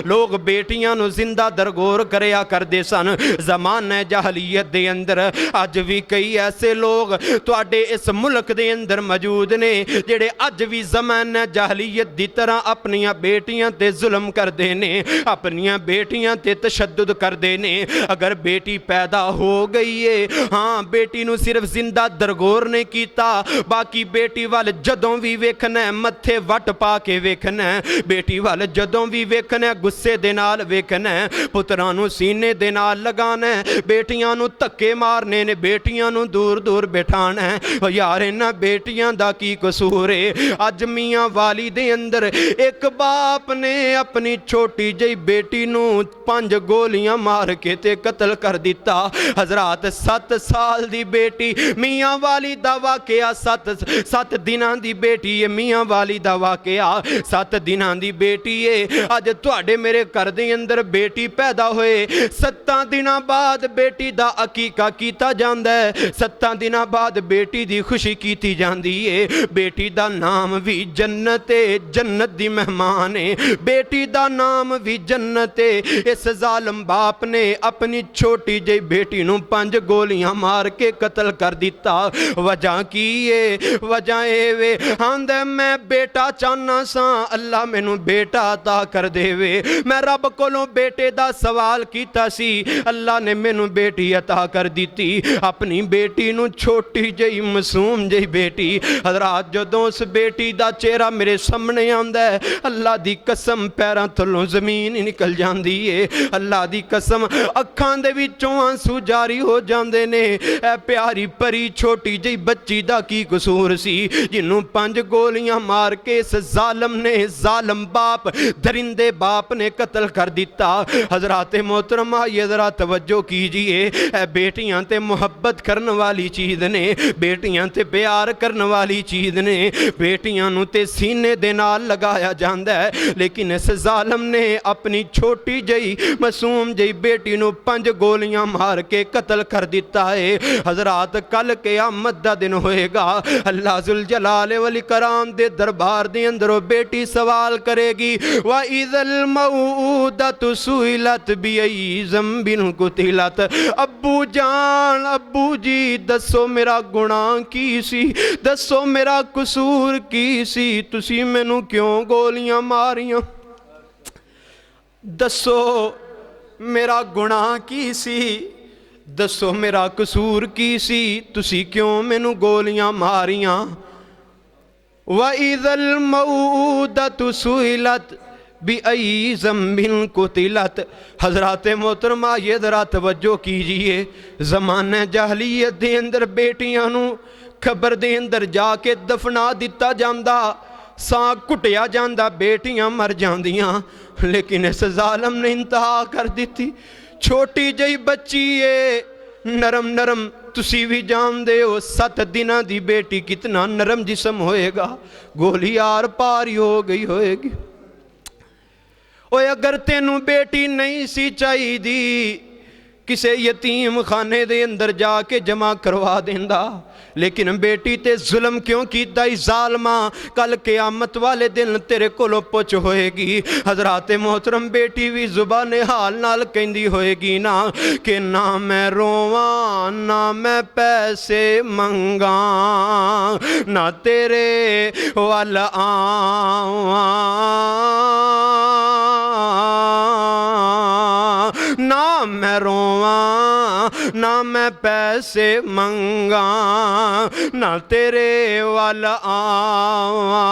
लोग बेटियां नूं जिंदा दरगोर करया करदे सन ज़माने जहलीयत दे अंदर। अज भी कई ऐसे लोग तुहाडे इस मुल्क दे अंदर मौजूद ने जेड़े अज भी ज़माने जहलीयत दी तरह अपनियां बेटियां ते जुल्म करदे ने, अपनियां बेटियां ते तशद्दुद करदे ने। अगर बेटी पैदा हो गई है, हाँ बेटी नूं सिर्फ जिंदा दरगोर नहीं कीता, बाकी बेटी वाल जदों भी वेखना मत्थे वट पा के वेखना, बेटी वाल जदों भी वेखना गुस्से दे नाल वेखना, पुत्रां नूं सीने दे नाल लगाना, बेटियां नूं धक्के मारने ने, बेटियां नूं दूर दूर बिठाना। यार इन्हां बेटियां दा की कसूर है? अज मियां वाली दे अंदर एक बाप ने अपनी छोटी जी बेटी नूं 5 गोलियां मार के ते कतल कर दिता। हजरात 7 साल दी बेटी मियां वाली दा वाकया, 7 दिनां दी बेटी है मियां वाली दा वाकया, 7 दिनां दी बेटी है। अज तुहाडे मेरे घर दे अंदर बेटी पैदा होए, 7 दिनां बाद बेटी दा अकीका कीता जांदा है, 7 दिनां बाद बेटी दी खुशी कीती जांदी है। बेटी दा नाम भी जन्नत है, जन्नत दी मेहमान है, बेटी दा नाम भी जन्नत है। इस जालिम बाप ने अपनी छोटी जी बेटी नूं 5 गोलियां मार के कतल कर दिता। वजह की है? वजह ए वे आंदा मैं बेटा चाहना सा, अल्लाह मैनू बेटा अता कर देवे। मैं रब कोलों बेटे दा सवाल कीता सी, अल्लाह ने मैनू बेटी अता कर दी। अपनी बेटी नू छोटी जी मासूम जी बेटी, हजरात जदों उस बेटी दा चेहरा मेरे सामने आंदा है, अल्लाह दी कसम पैरां थल्लों जमीन ही निकल जाती है। अल्लाह दी कसम अखां दे विचों आंसू जारी हो जाते ने। ए प्यारी परी छोटी जी बच्ची दा की कसूर सी जिन्हों 5 गोलियां मार के इस जालम ने, जालम बाप दरिंदे बाप ने कतल कर दिता। हजराते मोहतरमा ये जरा तवज्जो कीजिए, बेटियां ते मुहब्बत करने वाली चीज़ ने, बेटियां ते प्यार करने वाली चीज़ ने, बेटियां नूं ते सीने दे नाल लगाया जांदा है। लेकिन इस जालम ने अपनी छोटी जही मासूम जही बेटी नूं 5 गोलियां मार के कतल कर दिता है। हजरात कल क़यामत दा दिन होएगा, अल्लाह जुल जलाल वल इकराम दे दरबार दे अंदर बेटी सवाल करेगी, वा इज़ल मऊदतु सुइलत बिअय्यि ज़ंबिन कुतिलत। अब्बू जान, अब्बू जी दसो मेरा गुनाह की सी, दसो मेरा कसूर की सी, तुसी मैनू क्यों गोलियां मारियां? दसो मेरा गुनाह की सी, दसो मेरा कसूर की सी, तुसी क्यों मैनू गोलियां मारियां? व इज़ल मऊदतु सुइलत बिअय्यि ज़ंबिन कुतिलत। हज़रात मोहतरमा ये ज़रा तवज्जो कीजिए, ज़माने जहलीयत दे अंदर बेटियां नूं खबर दे अंदर जाके दफना दिता जांदा, साग घुटिया जांदा, बेटियां मर जांदियां। लेकिन इस जालम ने इंतहा कर दी। छोटी जी बच्ची है, नरम नरम, तुसी भी जानते हो 7 दिनां दी बेटी कितना नरम जिस्म होएगा, गोली आर पार ही हो गई होएगी। ओए अगर तेनू बेटी नहीं सी चाहिदी, किसे यतीम खाने दे अंदर जाके जमा करवा देंदा, लेकिन बेटी ते जुल्म क्यों कीता जालमा? कल क़यामत वाले दिन तेरे कोलों पुछ होएगी। हजराते मोहतरम बेटी भी जुबाने हाल नाल कहंदी होएगी ना कि ना मैं रोवां ना मैं पैसे मंगा, ना तेरे वल आवां, ना मैं रोवां ना मैं पैसे मंगा, ना तेरे वल आवां।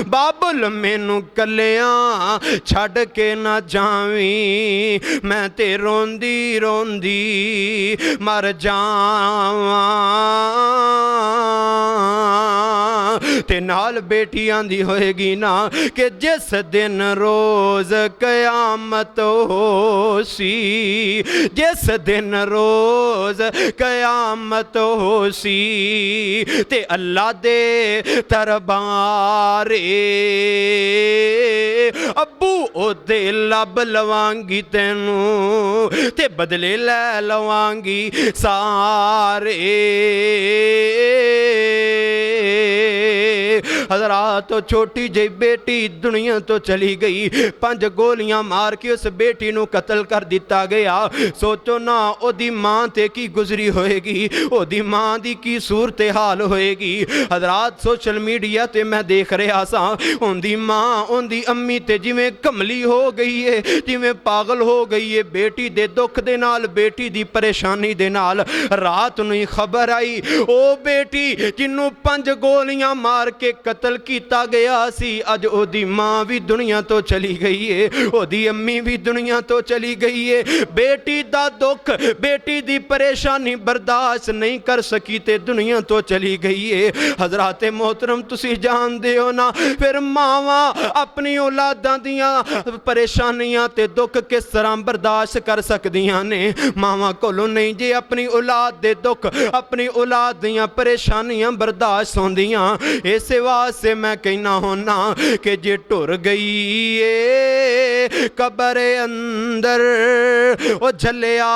बाबुल मैनू कलियां छड़ के ना जावी, मैं ते रोंदी रोंदी मर जावां। ते नाल बेटी आंदी होएगी ना कि जिस दिन रोज कयामत हो सी, जिस दिन रोज कयामत हो सी, ते अल्लाह दे दरबारे अब्बू ओदे लब लवांगी तेनू, ते बदले लै लवांगी सारे। हज़रात तो छोटी जी बेटी दुनिया तो चली गई, 5 गोलियां मार के उस बेटी नू कतल कर दिता गया। सोचो ना ओदी मां ते की गुजरी होएगी, ओदी मां दी की सूरत हाल होएगी। हज़रात सोशल मीडिया ते मैं देख रहा सा, उनदी मां उनदी अम्मी ते जिवें कमली हो गई है, जिवें पागल हो गई है बेटी दे दुख दे नाल, बेटी दी परेशानी दे नाल। रात नूं ही खबर आई ओ बेटी जिन्नू 5 गोलियां मार के कतल किया गया सी, अज ओदी मां भी दुनिया तो चली गई है, ओदी अम्मी भी दुनिया तो चली गई है। बेटी दा दुख, बेटी दी परेशानी बर्दाश्त नहीं कर सकी ते दुनिया तो चली गई है। हज़रात मोहतरम तुसी जानदे हो ना, फिर मावां अपनी औलादां दियां परेशानियां ते दुख किस तरह बर्दाश्त कर सकदियां ने। मावां कोलों नहीं जे अपनी औलाद दे दुख, अपनी औलाद दियां परेशानियां बर्दाश्त होंदियां। इस वास्ते मैं कहना होना कि जे टुर गई है कबर अंदर ओ झलिया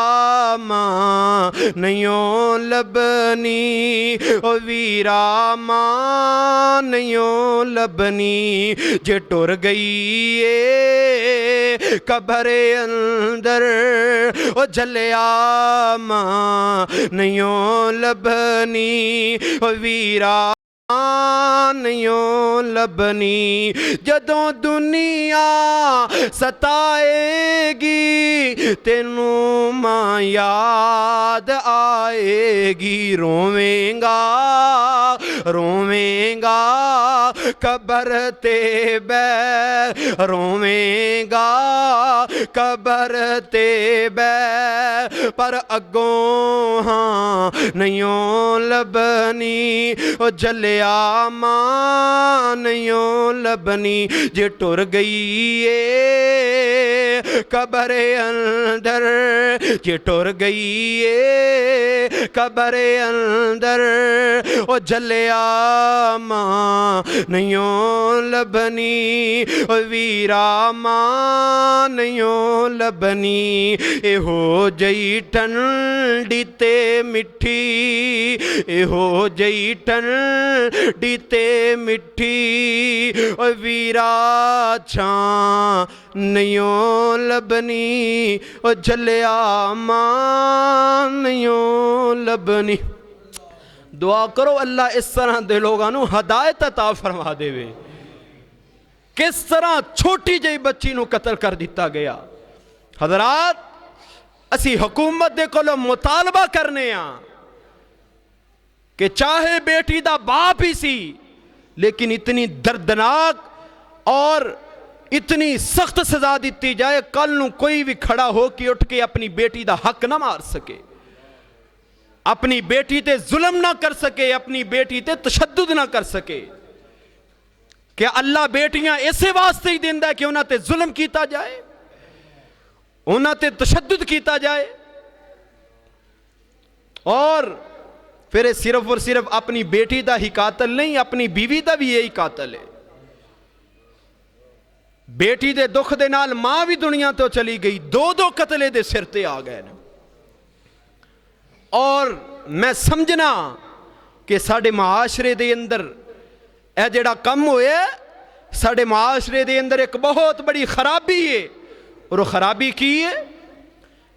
मां नहीं लबनी, ओ वीरा मां नहीं लबनी। जे टुर गई है कबर अंदर ओ झलिया मां नहीं लबनी, ओ वीरा नहीं लबनी। जदों दुनिया सताएगी तेनू मां याद आएगी, रोवेंगा रोवेंगा कबर ते बै, रोवेंगा कबर ते बै, पर अगों हाँ नहीं लबनी, ओ झलिया मां नहीं लबनी। जे टुर गई है कबर अंदर, जे टुर गई है कबर अंदर, ओ झलिया मां नहीं लबनी, ओ वीरा मां नहीं लबनी। एहो जई ठंडी ते मिठी, एहो जई ठंडी ते मिठी, ओ वीरा छां नहीं लबनी, ओ झलिया मां नहीं लबनी। दुआ करो अल्लाह इस तरह दे लोगों नूं हदायत अता फरमा देवे। किस तरह छोटी जी बच्ची नूं कतल कर दिता गया। हज़रात असी हुकूमत दे कोलों मुतालबा करने आ कि चाहे बेटी दा बाप ही सी, लेकिन इतनी दर्दनाक और इतनी सख्त सजा दी जाए, कल नूं कोई भी खड़ा हो के उठ के अपनी बेटी दा हक ना मार सके, अपनी बेटी ते जुल्म ना कर सके, अपनी बेटी ते तशद्दुद ना कर सके। क्या अल्लाह बेटियां इसे वास्ते ही देंदा कि उन्हां ते जुल्म किया जाए, उन्हां ते तशद्दुद किया जाए। और फिर सिर्फ और सिर्फ अपनी बेटी दा ही कातल नहीं, अपनी बीवी दा भी यही कातल है। बेटी दे दुख दे नाल मां भी दुनिया तो चली गई, 2-2 कतले दे सिर ते आ गए। और मैं समझना कि साडे मुआशरे दे अंदर यह जिहड़ा कम होया, साडे मुआशरे दे अंदर एक बहुत बड़ी खराबी है। और वह खराबी की है,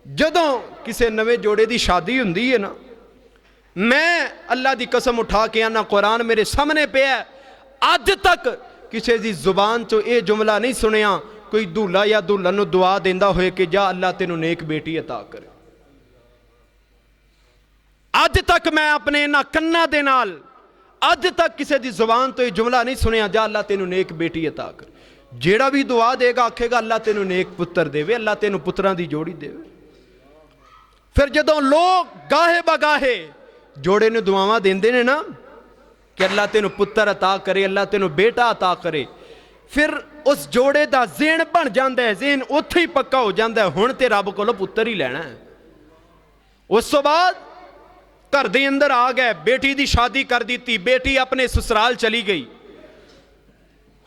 जदों किसी नवे जोड़े की शादी हुंदी है ना, मैं अल्लाह की कसम उठा के आना, कुरान मेरे सामने पे है, अज तक किसी की जुबान चो यह जुमला नहीं सुनिया कोई दूल्हा या दुल्हन नूं दुआ देंदा होए कि जा अल्लाह तेनू नेक बेटी अता करे। अज तक मैं अपने इन्हां कन्नां दे नाल अज तक किसी की जुबान तो यह जुमला नहीं सुनिया जा अल्लाह तेनू नेक बेटी अता करे। जेड़ा भी दुआ देगा आखेगा अल्लाह तेनू नेक पुत्र देवे, अल्लाह तेनू पुत्रां दी जोड़ी देवे। फिर जदों लोग गाहे बगाहे जोड़े नूं दुआवां देंदे ने ना कि अल्लाह तेनू पुत्र अता करे, अल्लाह तेनू बेटा अता करे, फिर उस जोड़े का ज़हन बन जाता है, ज़हन उत्थे ही पक्का हो जाता है, हुण ते रब कोलों पुत्र ही लेना है। उस तो बाद घर दे अंदर आ गए, बेटी की शादी कर दी, बेटी अपने ससुराल चली गई।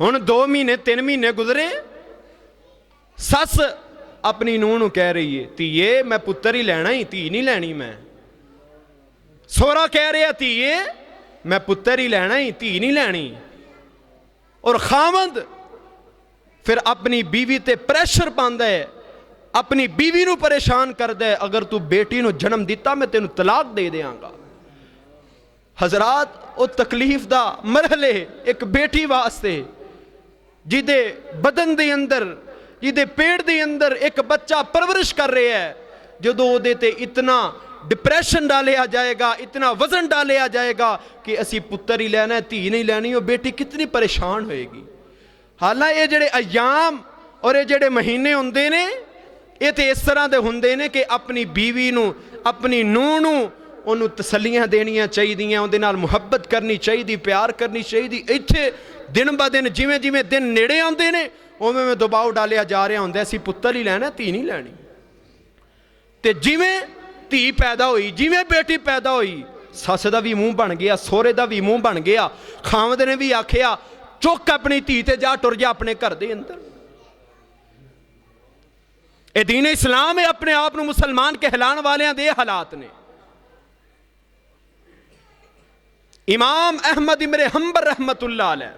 हुण 2 महीने 3 महीने गुजरे, सस अपनी नूह नूं कह रही है धीए मैं पुत्र ही लेना ही, धी नहीं लैनी मैं। सोहरा कह रहा धीए मैं पुत्र ही लेना ही, धी नहीं लैनी। और खावंद फिर अपनी बीवी ते प्रैशर पांदा है, अपनी बीवी नू परेशान करदा है, अगर तू बेटी नू जन्म दिता मैं तेनू तलाक दे देंगा। हजरात वो तकलीफ दा मरहले एक बेटी वास्ते जिदे बदन दे अंदर जिदे पेट दे अंदर एक बच्चा परवरिश कर रहा है, जो ओदे ते इतना डिप्रैशन डालिया जाएगा, इतना वजन डालिया जाएगा कि असी पुत्र ही लेना है, धी नहीं लैनी, वो बेटी कितनी परेशान होएगी। हालांकि ये जेड़े अयाम और ये जेड़े महीने होंदे ने ये तो इस तरह के होंदे ने कि अपनी बीवी नू अपनी नूह नू उन्होंने तसलियां देनियां चाहिदियां, उहदे नाल मुहब्बत करनी चाहिए, प्यार करनी चाहिए। इत्थे दिन ब दिन जिमें जिमें दिन नेड़े आते हैं उवें में दबाव डालिया जा रहा होंदा असीं पुत्तर ही लैना, धी नहीं लैनी। ते जिमें धी पैदा हुई, जिमें बेटी पैदा हुई, सस का भी मूँह बन गया, सोहरे का भी मूँह बन गया। खावंद ने भी आखिया चुक अपनी धी ते जा, टुर जा अपने घर के अंदर। ये दीन इस्लाम है, अपने आप को मुसलमान कहलाने वाले दे हालात ने। इमाम अहमद इब्न हंबल रहमतुल्लाह अलैह